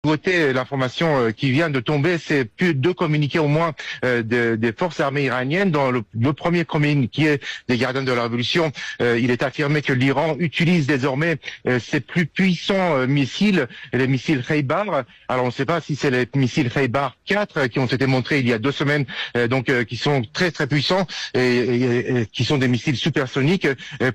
L'information qui vient de tomber, c'est plus deux communiqués au moins des forces armées iraniennes. Dans le premier communiqué des gardiens de la révolution, il est affirmé que l'Iran utilise désormais ses plus puissants missiles, les missiles Khaybar. Alors on ne sait pas si c'est les missiles Khaybar 4 qui ont été montrés il y a 2 semaines, qui sont très très puissants et qui sont des missiles supersoniques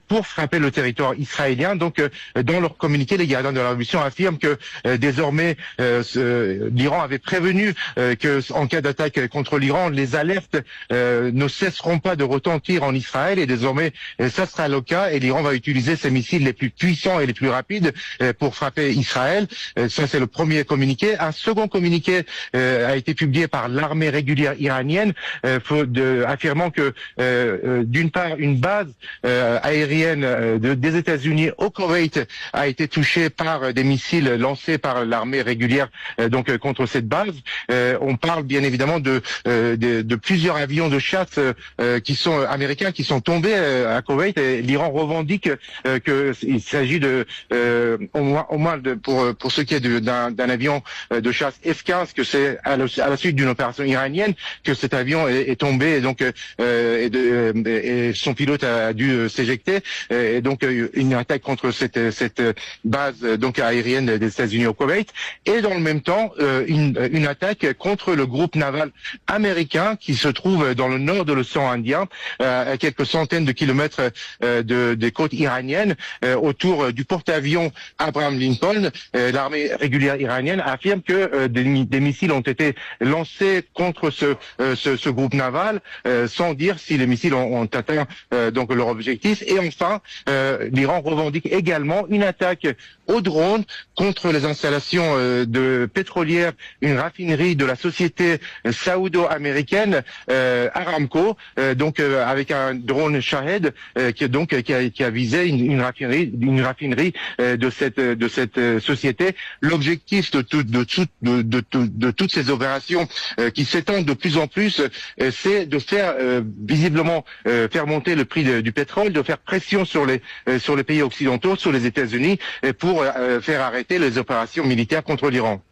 pour frapper le territoire israélien. Donc dans leur communiqué, les gardiens de la révolution affirment que désormais l'Iran avait prévenu que en cas d'attaque contre l'Iran, les alertes ne cesseront pas de retentir en Israël et désormais ça sera le cas et l'Iran va utiliser ses missiles les plus puissants et les plus rapides pour frapper Israël. Ça c'est le premier communiqué. Un second communiqué a été publié par l'armée régulière iranienne affirmant que d'une part une base aérienne des États-Unis au Koweït a été touchée par des missiles lancés par l'armée régulière contre cette base. On parle bien évidemment de plusieurs avions de chasse qui sont américains qui sont tombés à Koweït et l'Iran revendique qu'il s'agit de au moins pour ce qui est d'un avion de chasse F-15 que c'est à la suite d'une opération iranienne que cet avion est tombé et son pilote a dû s'éjecter et donc une attaque contre cette base aérienne des États-Unis au Koweït. Et dans le même temps, une attaque contre le groupe naval américain qui se trouve dans le nord de l'océan Indien, à quelques centaines de kilomètres des côtes iraniennes, autour du porte-avions Abraham Lincoln. L'armée régulière iranienne affirme que des missiles ont été lancés contre ce groupe naval, sans dire si les missiles ont atteint leur objectif. Et enfin, l'Iran revendique également une attaque au drone contre les installations de pétrolières, une raffinerie de la société saoudo-américaine Aramco, avec un drone Shahed qui a visé une raffinerie de cette société. L'objectif de toutes ces opérations qui s'étendent de plus en plus, c'est de faire visiblement faire monter le prix du pétrole, de faire pression sur les pays occidentaux, sur les États-Unis, pour faire arrêter les opérations militaires contre l'Iran.